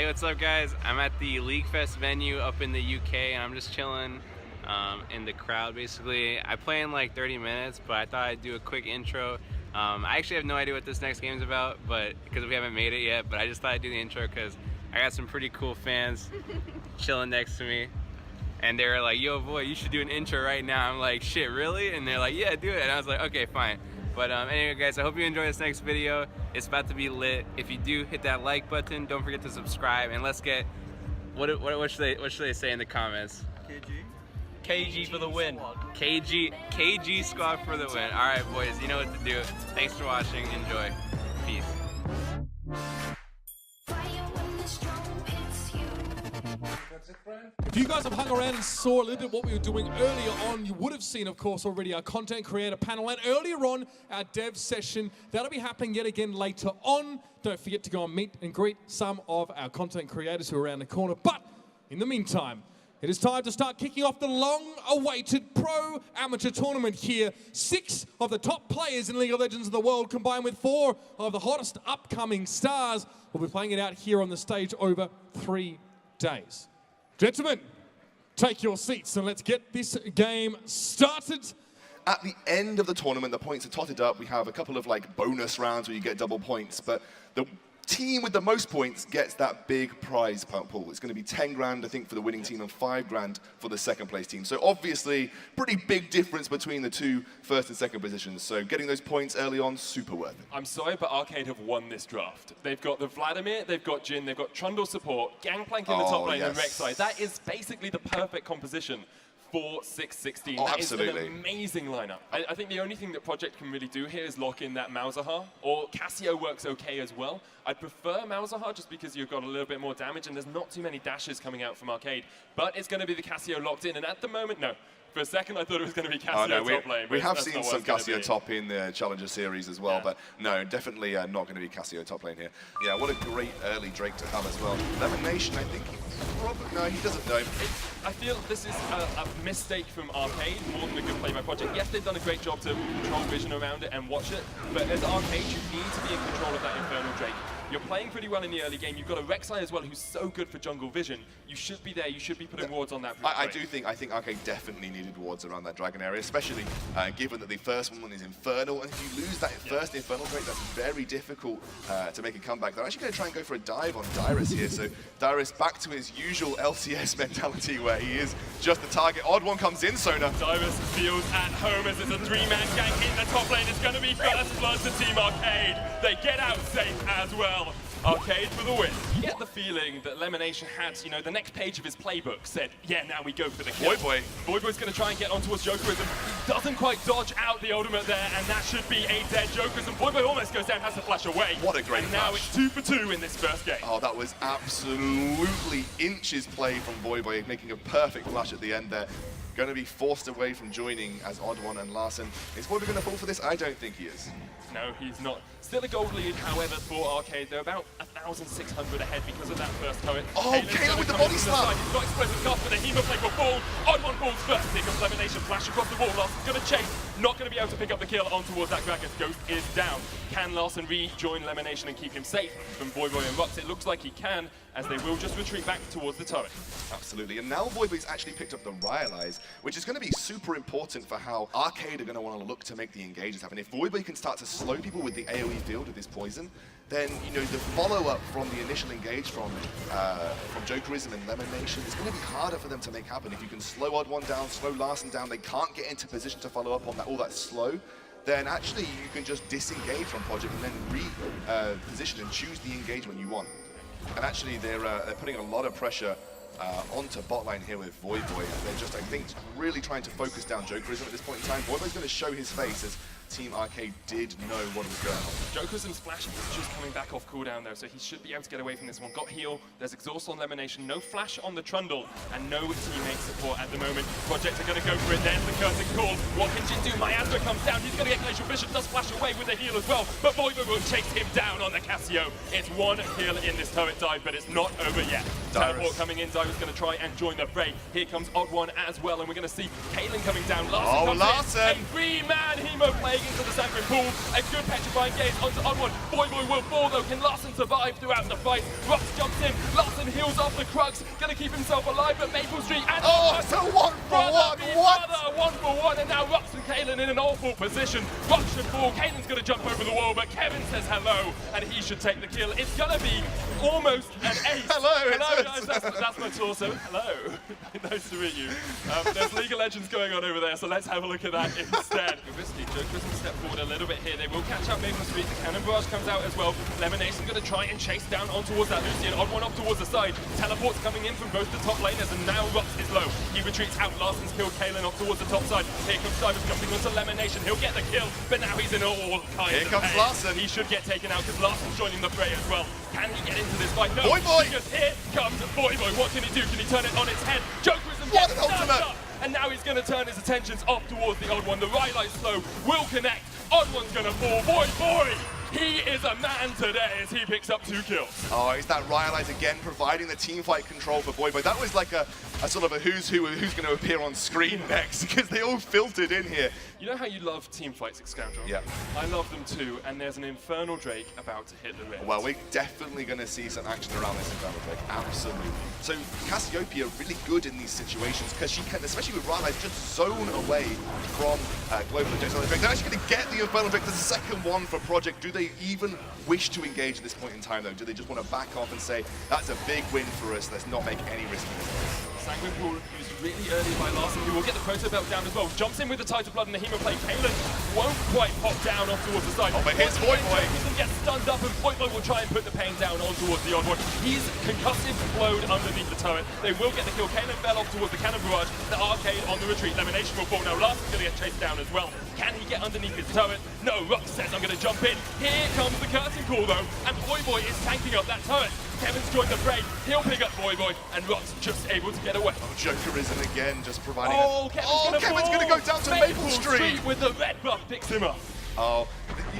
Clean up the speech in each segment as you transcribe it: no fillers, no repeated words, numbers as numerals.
Hey, what's up guys? I'm at the League Fest venue up in the UK and I'm just chilling in the crowd basically. I play in like 30 minutes, but I thought I'd do a quick intro. I actually have no idea what this next game's about, but because we haven't made it yet, but I just thought I'd do the intro because I got some pretty cool fans chilling next to me. And they were like, yo boy, you should do an intro right now. I'm like, shit, really? And they're like, yeah, do it. And I was like, okay, fine. But anyway guys, I hope you enjoy this next video. It's about to be lit. If you do, hit that like button. Don't forget to subscribe. And let's get, what should they say in the comments? KG for the win. KG squad for the win. All right, boys, you know what to do. Thanks for watching. Enjoy. Peace. If you guys have hung around and saw a little bit what we were doing earlier on, you would have seen, of course, already our content creator panel and earlier on our dev session. That'll be happening yet again later on. Don't forget to go and meet and greet some of our content creators who are around the corner. But in the meantime, it is time to start kicking off the long-awaited pro amateur tournament here. 6 of the top players in League of Legends of the world, combined with 4 of the hottest upcoming stars, will be playing it out here on the stage over 3 days. Gentlemen, take your seats and let's get this game started. At the end of the tournament, the points are totted up. We have a couple of like bonus rounds where you get double points, but the team with the most points gets that big prize pool. It's going to be 10 grand, I think, for the winning team and 5 grand for the second place team. So obviously, pretty big difference between the 2 first and second positions. So getting those points early on, super worth it. I'm sorry, but Arcade have won this draft. They've got the Vladimir, they've got Jin, they've got Trundle support, Gangplank in the top lane, and Rek'Sai. That is basically the perfect composition for 6-16. Oh, that absolutely. is an amazing lineup. I think the only thing that Project can really do here is lock in that Malzahar, or Cassio works okay as well. I'd prefer Malzahar just because you've got a little bit more damage and there's not too many dashes coming out from Arcade, but it's going to be the Cassio locked in, and at the moment, no. For a second, I thought it was going to be Cassio top lane. We have seen some Cassio top in the Challenger Series as well, but no, definitely not going to be Cassio top lane here. Yeah, what a great early Drake to have as well. Lemon Nation, I think, no, he doesn't know. I feel this is a mistake from Arcade more than a good play by Project. Yes, they've done a great job to control vision around it and watch it, but as Arcade, you need to be in control of that Infernal Drake. You're playing pretty well in the early game. You've got a Rek'Sai as well, who's so good for jungle vision. You should be there. You should be putting wards on that. I think Arcade definitely needed wards around that dragon area, especially given that the first one is Infernal, and if you lose that first Infernal Drake, that's very difficult to make a comeback. They're actually going to try and go for a dive on Dyrus here. So Dyrus back to his usual LCS mentality, where he is just the target. Odd one comes in, Sona. Dyrus feels at home as it's a 3-man gank in the top lane. It's going to be first blood to Team Arcade. They get out safe as well. Arcade for the win. You get the feeling that Lemonation had, you know, the next page of his playbook said, yeah, now we go for the kill. Voyboy. Voyboy's going to try and get on towards Jokerism. He doesn't quite dodge out the ultimate there, and that should be a dead Jokerism. Voyboy almost goes down, has to flash away. What a great And now flash. it's 2 for 2 in this first game. Oh, that was absolutely inches play from Voyboy, making a perfect flash at the end there. Going to be forced away from joining as Odd One and Larson. Is Voyboy going to fall for this? I don't think he is. No, he's not. Still a gold lead, however, for Arcade. They're about 1,600 ahead because of that first turret. Oh, Kalen with the body slam! He's got explosive cast, but the Hemoplate will fall. Odd One falls first. Here comes Lemonation, flash across the wall. Larson's going to chase. Not going to be able to pick up the kill on towards that Gragas. Ghost is down. Can Larson rejoin Lemonation and keep him safe from Voyboy and Rux? It looks like he can, as they will just retreat back towards the turret. Absolutely, and now Voyboy's actually picked up the RoCqAl6GTO0, which is going to be super important for how Arcade are going to want to look to make the engages happen. If Voyboy can start to slow people with the AoE field with this poison, then you know the follow-up from the initial engage from Jokerism and Lemon Nation is going to be harder for them to make happen. If you can slow Odd One down, slow Larson down, they can't get into position to follow up on that all that slow, then actually you can just disengage from Project and then reposition and choose the engagement you want. And actually they're putting a lot of pressure onto bot lane here with Voyboy. They're just, I think, really trying to focus down Jokerism at this point in time. Voyboy's going to show his face as Team Arcade did know what was going on. Jokerism's flash is just coming back off cooldown though, so he should be able to get away from this one. Got heal, there's exhaust on Lemonation, no flash on the Trundle, and no teammate support at the moment. Project are going to go for it, there's the cursing call. What can Jin do? Miasma comes down, he's going to get Glacial Vision, does flash away with the heal as well, but Voyboy will chase him down on the Cassio. It's 1 kill in this turret dive, but it's not over yet. Teleport coming in, Dyrus going to try and join the fray. Here comes Odd One as well, and we're going to see Kalen coming down. Larson comes in, a 3-man Hemoplate into the Sanguine Pool. A good petrifying gaze onto Odd One. Voyboy will fall though. Can Larson survive throughout the fight? Rux jumps in. Larson kills off the Crux, gonna keep himself alive, but Maple Street and So 1 for 1, what? 1 for 1, and now Rux and Kalen in an awful position. Rux should fall, Kalen's gonna jump over the wall, but Kevin says hello, and he should take the kill. It's gonna be almost an ace. Hello, guys, that's my torso. Hello, nice to meet you. There's League of Legends going on over there, so let's have a look at that instead. Risky, Joe Christmas step forward a little bit here. They will catch up Maple Street. The Cannon Barrage comes out as well. Lemonation gonna try and chase down on towards that Lucian. Odd one off towards the side. Teleports coming in from both the top laners, and now Rux is low. He retreats out. Larson's killed Kalen off towards the top side. Here comes Dyrus jumping onto Lemonation. He'll get the kill, but now he's in all kinds Here of comes pain. Larson. He should get taken out because Larson's joining the fray as well. Can he get into this fight? No. Voyboy! Because here comes Voyboy. What can he do? Can he turn it on its head? Jokerism What gets an stunned ultimate! up. And now he's going to turn his attentions off towards the Odd One. The Rylai slow will connect. Odd One's going to fall. Voyboy! He is a man today as he picks up 2 kills. Oh, it's that Rylai again providing the team fight control for Voyboy. That was like a sort of a who's going to appear on screen next, because they all filtered in here. You know how you love team fights, Scoundrel? Yeah. I love them too, and there's an Infernal Drake about to hit the ring. Well, we're definitely going to see some action around this Infernal Drake, absolutely. So Cassiopeia really good in these situations, because she can, especially with Rylai, just zone away from Global and Jason. They're actually going to get the Infernal Drake, the second one for Project. Do they even wish to engage at this point in time, though? Do they just want to back off and say, that's a big win for us, let's not make any risky mistakes? Sanguine Pool used really early by Larson, who will get the Proto Belt down as well. Jumps in with the Title Blood and the Hemoplate. Kalen won't quite pop down off towards the side. Oh, but here's Voyboy. He gets stunned up, and Voyboy will try and put the pain down on towards the Odd One. He's concussive flowed underneath the turret. They will get the kill. Kalen fell off towards the Cannon Barrage. The Arcade on the retreat. Lemonation will fall. Now Larson's going to get chased down as well. Can he get underneath his turret? No, Rux says, I'm going to jump in. Here comes the curtain call, though, and Voyboy is tanking up that turret. Kevin's joined the fray. He'll pick up Voyboy, and Rux just able to get away. Oh, Jokerism again, just providing Kevin's going to go down to Maple Street. With the red buff picks him up. Oh,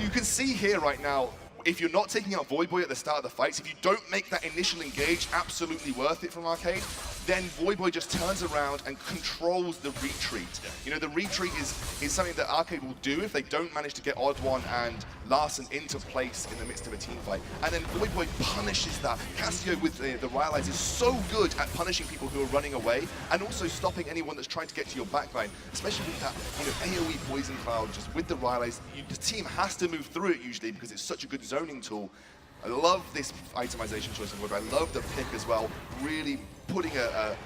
you can see here right now, if you're not taking out Voyboy at the start of the fights, if you don't make that initial engage absolutely worth it from Arcade, then Voyboy just turns around and controls the retreat. You know, the retreat is something that Arcade will do if they don't manage to get Odd One and Larson into place in the midst of a team fight. And then Voyboy punishes that. Cassio with the Rylais is so good at punishing people who are running away and also stopping anyone that's trying to get to your backline, especially with that, AoE Poison Cloud just with the Rylais. The team has to move through it usually because it's such a good zoning tool. I love this itemization choice of Voyboy. I love the pick as well, really putting a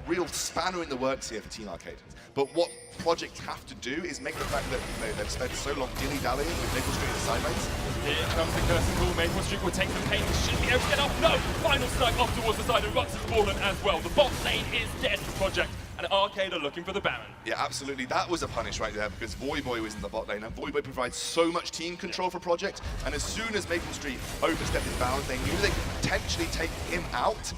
real spanner in the works here for Team Arcade. But what Project have to do is make the fact that they've spent so long dilly-dallying with Maple Street in the side lanes. Here comes the curtain call. Maple Street will take the pain. Should be able to get off. No! Final snipe off towards the side, and Rux has fallen as well. The bot lane is dead for Project, and Arcade are looking for the Baron. Yeah, absolutely. That was a punish right there because Voyboy was in the bot lane, and Voyboy provides so much team control for Project, and as soon as Maple Street overstepped his bounds, they knew they could potentially take him out,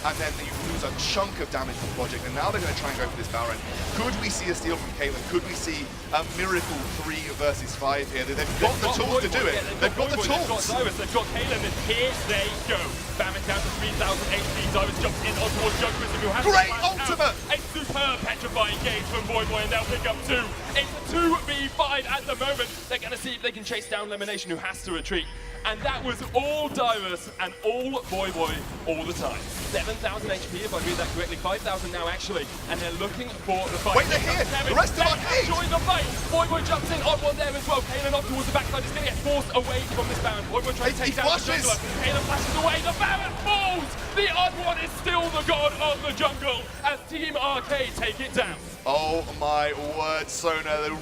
and then they lose a chunk of damage from Project, and now they're going to try and go for this Baron. Could we see a steal from Caitlyn? Could we see a miracle 3 versus 5 here? They've got the tools to do it. They've got the tools. They've got Dyrus, they've got Caitlyn, and here they go. Bamming down to 3,000 HP. Dyrus jumps in on towards Jokerism, who has Great ultimate! A superb petrifying gauge from Voyboy, and they'll pick up 2. It's a 2v5 at the moment. They're going to see if they can chase down Lemonation, who has to retreat. And that was all Dyrus and all Voyboy all the time. 7,000 HP, if I read that correctly. 5,000 now, actually. And they're looking for the fight. Wait, they're here! The rest of Arcade! Join the fight! Voyboy jumps in, Odd One there as well. Kaelin off towards the backside. He's going to get forced away from this Baron. Voyboy trying to take down the jungler. Kaelin flashes away. The Baron falls! The Odd One is still the god of the jungle as Team Arcade take it down. Oh my word, Sona, the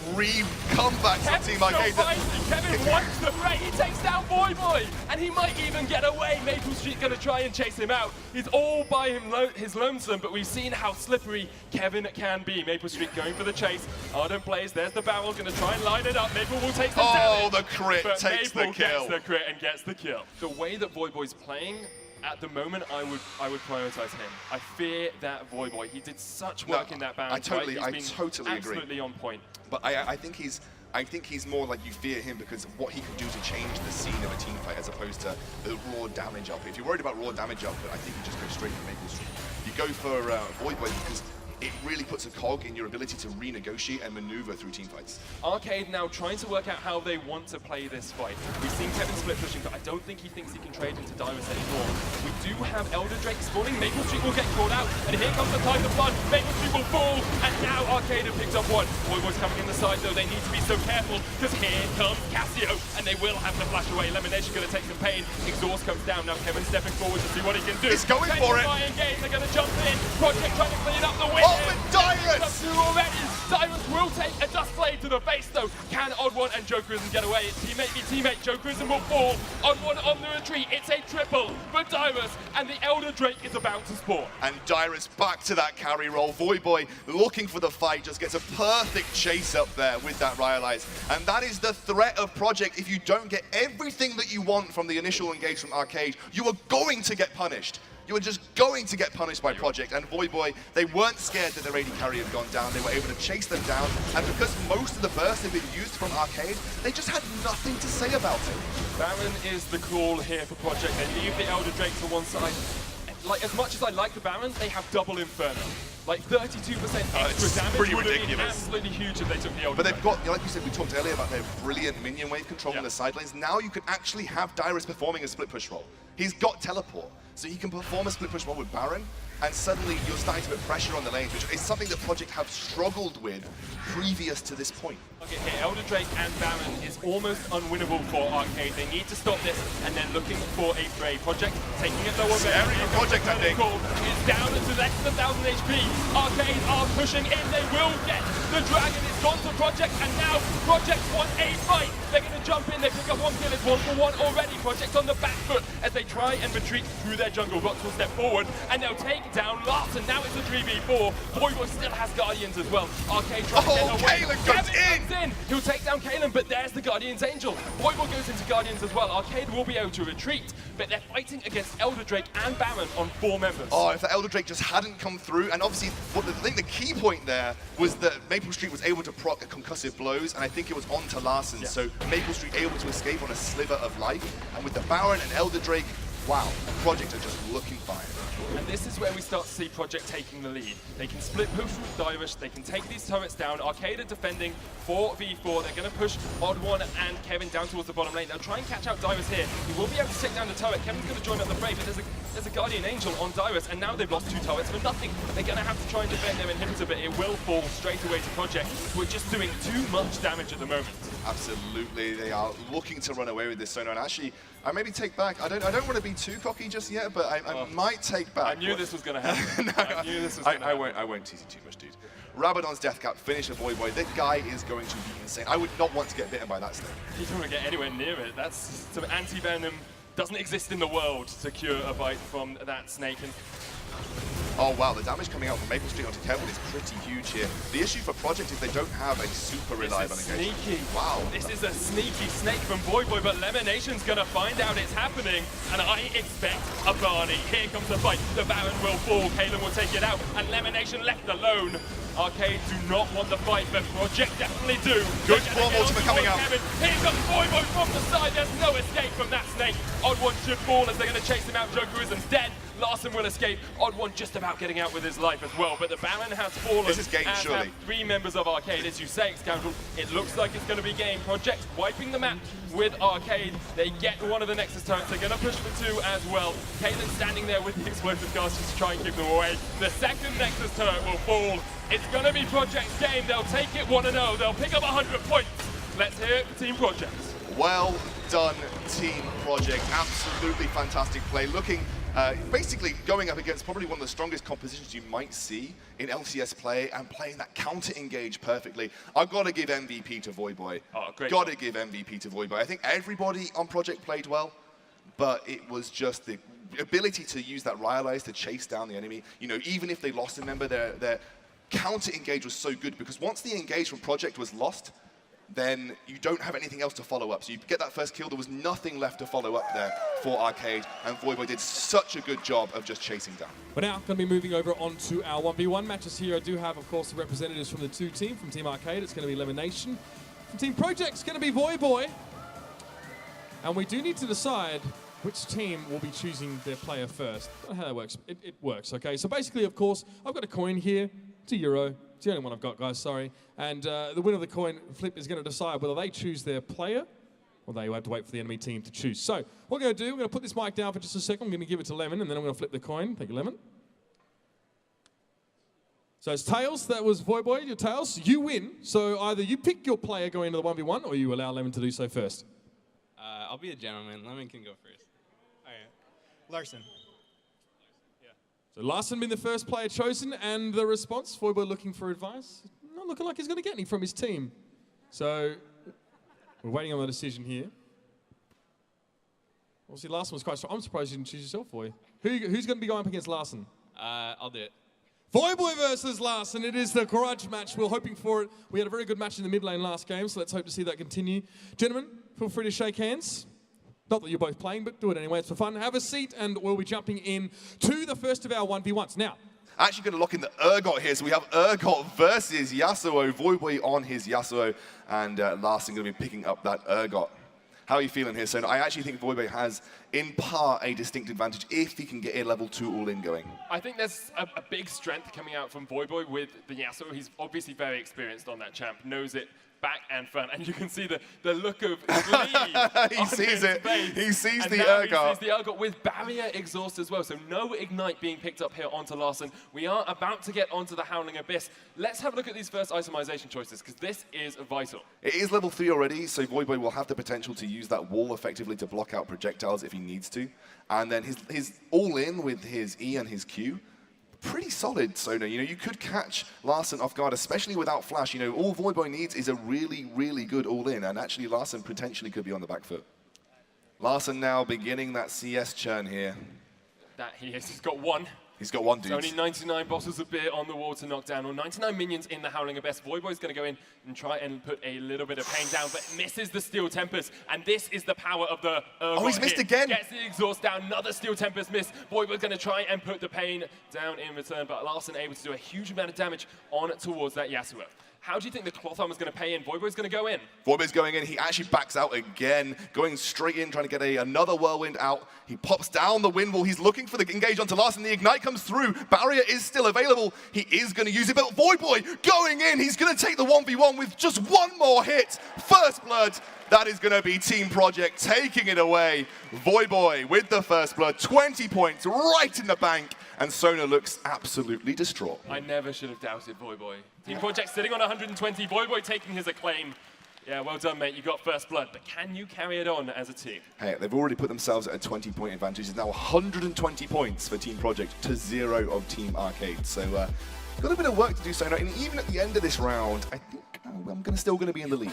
comeback from Team Arcade. Kevin wants the fray. He takes down Voyboy, and he might even get away. Maple Street going to try and chase him out. He's all by his lonesome, but we've seen how slippery Kevin can be. Maple Street going for the chase. Ardent plays. There's the barrel. Going to try and line it up. Maple will take the damage. Oh, the crit takes the kill. Gets the crit and gets the kill. The way that Voyboy's playing, at the moment, I would prioritize him. I fear that Voyboy. He did such work in that bounce. I totally agree. Absolutely on point. But I think he's more like you fear him because of what he can do to change the scene of a team fight as opposed to the raw damage output. If you're worried about raw damage output, I think you just go straight for Maple Street. You go for Voyboy because it really puts a cog in your ability to renegotiate and maneuver through team fights. Arcade now trying to work out how they want to play this fight. We've seen Kevin split pushing, but I don't think he thinks he can trade into Dyrus anymore. We do have Elder Drake spawning. Maple Street will get caught out, and here comes the Tide of Blood. Maple Street will fall, and now Arcade have picked up one. Voyboy's coming in the side, though. They need to be so careful, because here comes Cassio, and they will have to flash away. Elimination going to take some pain. Exhaust comes down. Now Kevin stepping forward to see what he can do. He's going for it. Engage. They're going to jump in. Project trying to clean up the win. Oh, but Dyrus! Already. Dyrus will take a dust blade to the face, though. Can Odd1 and Jokerism get away? Teammate be teammate. Jokerism will fall. Odd1 on the retreat. It's a triple for Dyrus, and the Elder Drake is about to spawn. And Dyrus back to that carry roll. Voyboy looking for the fight, just gets a perfect chase up there with that Ryalize. And that is the threat of Project. If you don't get everything that you want from the initial engage from Arcade, you are going to get punished. You are just going to get punished by Project. And Voyboy, they weren't scared that their AD carry had gone down. They were able to chase them down. And because most of the bursts have been used from Arcade, they just had nothing to say about it. Baron is the call here for Project. They leave the Elder Drake to one side. Like, as much as I like the Baron, they have double Inferno. Like 32% extra damage pretty would have been ridiculous. absolutely huge if they took the Elder But Drake. they've got, like you said, we talked earlier about their brilliant minion wave control in the side lanes. Now you can actually have Dyrus performing a split push roll. He's got teleport, so he can perform a split push roll with Baron, and suddenly you're starting to put pressure on the lanes, which is something that Project have struggled with previous to this point. Okay, here, Elder Drake and Baron is almost unwinnable for Arcade. They need to stop this, and they're looking for a Bray. Project taking it lower. Scary for Project, I think. Is down to less than 1,000 HP. Arcade are pushing in. They will get the Dragon. It's gone to Project, and now Project want a fight. They're going to jump in. They pick up one kill. It's 1-for-1 already. Project on the back foot as they try and retreat through their jungle. RoCqAl will step forward, and they'll take down Larson. Now it's a 3v4. Voyboy still has Guardians as well. Arcade trying to get away. Kalen goes in! He'll take down Kalen, but there's the Guardian's Angel. Voyboy goes into Guardians as well. Arcade will be able to retreat, but they're fighting against Elder Drake and Baron on 4 members. Oh, if the Elder Drake just hadn't come through, and obviously, I think the key point there was that Maple Street was able to proc concussive blows, and I think it was onto Larson, so Maple Street able to escape on a sliver of life, and with the Baron and Elder Drake, wow, Project are just looking fine. And this is where we start to see Project taking the lead. They can split push with Dyrus, they can take these turrets down. Arcade are defending 4v4. They're going to push Odd1 and Kevin down towards the bottom lane. They'll try and catch out Dyrus here. He will be able to take down the turret. Kevin's going to join up the fray, but there's a Guardian Angel on Dyrus, and now they've lost 2 turrets for nothing. They're going to have to try and defend their inhibitor, but it will fall straight away to Project, who are just doing too much damage at the moment. Absolutely, they are looking to run away with this Sonar, and actually, I maybe take back. I don't want to be too cocky just yet, but I might take back. I knew this was going to happen. No, I knew this was going to happen. I won't tease you too much, dude. Rabadon's Deathcap finish of Voyboy. That guy is going to be insane. I would not want to get bitten by that snake. You don't want to get anywhere near it. That's some anti-venom doesn't exist in the world to cure a bite from that snake. And oh wow, the damage coming out from Maple Street onto Kevin is pretty huge here. The issue for Project is they don't have a super reliable engagement. Sneaky. Wow. This is a sneaky snake from Voyboy, but Lemonation's gonna find out it's happening, and I expect a Barney. Here comes the fight. The Baron will fall. Kalen will take it out, and Lemonation left alone. Arcade do not want the fight, but Project definitely do. Good form ultimate coming out. Kevin. Here comes Voyboy from the side. There's no escape from that snake. Odd1 should fall as they're gonna chase him out. Jokerism's dead. Larson will escape. Odd1 just about getting out with his life as well, but the Baron has fallen. This is game, surely. 3 members of Arcade, as you say, Scoundrel. It looks like it's going to be game. Project wiping the map with Arcade. They get one of the Nexus turrets. They're going to push for 2 as well. Kalen standing there with the explosive casters to try and keep them away. The second Nexus turret will fall. It's going to be Project's game. They'll take it 1-0. They'll pick up 100 points. Let's hear it for Team Project. Well done, Team Project. Absolutely fantastic play. Looking, basically going up against probably one of the strongest compositions you might see in LCS play and playing that counter-engage perfectly. I've got to give MVP to Voyboy. Oh, great. Got to give MVP to Voyboy. I think everybody on Project played well, but it was just the ability to use that Ryalize to chase down the enemy. You know, even if they lost a member, their counter-engage was so good because once the engage from Project was lost, then you don't have anything else to follow up. So you get that first kill, there was nothing left to follow up there for Arcade, and Voyboy did such a good job of just chasing down. We're now going to be moving over onto our 1v1 matches here. I do have, of course, the representatives from the 2 teams. From Team Arcade, it's going to be Elimination. From Team Project, it's going to be Voyboy. And we do need to decide which team will be choosing their player first. I don't know how that works. It works, okay? So basically, of course, I've got a coin here. It's a euro. It's the only one I've got, guys, sorry. And the winner of the coin flip is going to decide whether they choose their player or they have to wait for the enemy team to choose. So what we're going to do, we're going to put this mic down for just a second. I'm going to give it to Lemon, and then I'm going to flip the coin. Thank you, Lemon. So it's Tails. That was Voyboy. Your Tails. You win. So either you pick your player going into the 1v1, or you allow Lemon to do so first. I'll be a gentleman. Lemon can go first. All right. Larson. So Larson been the first player chosen, and the response, Voyboy looking for advice. Not looking like he's going to get any from his team. So we're waiting on the decision here. Obviously, Larson was quite strong. I'm surprised you didn't choose yourself, Voy. Who's going to be going up against Larson? I'll do it. Voyboy versus Larson. It is the grudge match. We were hoping for it. We had a very good match in the mid lane last game, so let's hope to see that continue. Gentlemen, feel free to shake hands. Not that you're both playing, but do it anyway. It's for fun. Have a seat, and we'll be jumping in to the first of our 1v1s. Now, Actually going to lock in the RoCqAl here. So we have RoCqAl versus Yasuo. Voyboy on his Yasuo, and Larson going to be picking up that RoCqAl. How are you feeling here, Son? I actually think Voyboy has, in part, a distinct advantage if he can get a level 2 all-in going. I think there's a big strength coming out from Voyboy with the Yasuo. He's obviously very experienced on that champ, knows it back and front, and you can see the look of glee. He sees it. Face. He sees and the now RoCqAl. He sees the RoCqAl with barrier exhaust as well, so no ignite being picked up here onto Larson. We are about to get onto the Howling Abyss. Let's have a look at these first itemization choices, because this is vital. It is level 3 already, so Voyboy will have the potential to use that wall effectively to block out projectiles if he needs to. And then his all-in with his E and his Q, pretty solid, Sona. You know, you could catch Larson off guard, especially without flash. You know, all Voyboy needs is a really, really good all-in, and actually Larson potentially could be on the back foot. Larson now beginning that CS churn here. That he is. He's got one. He's got one, dude. Only 99 bottles of beer on the wall to knock down, or 99 minions in the Howling Abyss. Voyboy's going to go in and try and put a little bit of pain down, but misses the Steel Tempest. And this is the power of the Oh, he's missed again. Gets the exhaust down, another Steel Tempest miss. Voyboy's going to try and put the pain down in return, but Larson able to do a huge amount of damage on towards that Yasuo. How do you think the Cloth Armor's going to pay in? Voyboy's going to go in. Voyboy's going in. He actually backs out again, going straight in, trying to get another whirlwind out. He pops down the wind wall. He's looking for the engage onto Larson. The ignite comes through. Barrier is still available. He is going to use it, but Voyboy going in. He's going to take the 1v1 with just one more hit. First blood. That is going to be Team Project taking it away. Voyboy with the first blood, 20 points right in the bank, and Sona looks absolutely distraught. I never should have doubted Voyboy. Team Project sitting on 120, Voyboy taking his acclaim. Yeah, well done, mate. You got first blood, but can you carry it on as a team? Hey, they've already put themselves at a 20-point advantage. It's now 120 points for Team Project to 0 of Team Arcade. So, got a bit of work to do, Sona, and even at the end of this round, I think I'm still going to be in the lead.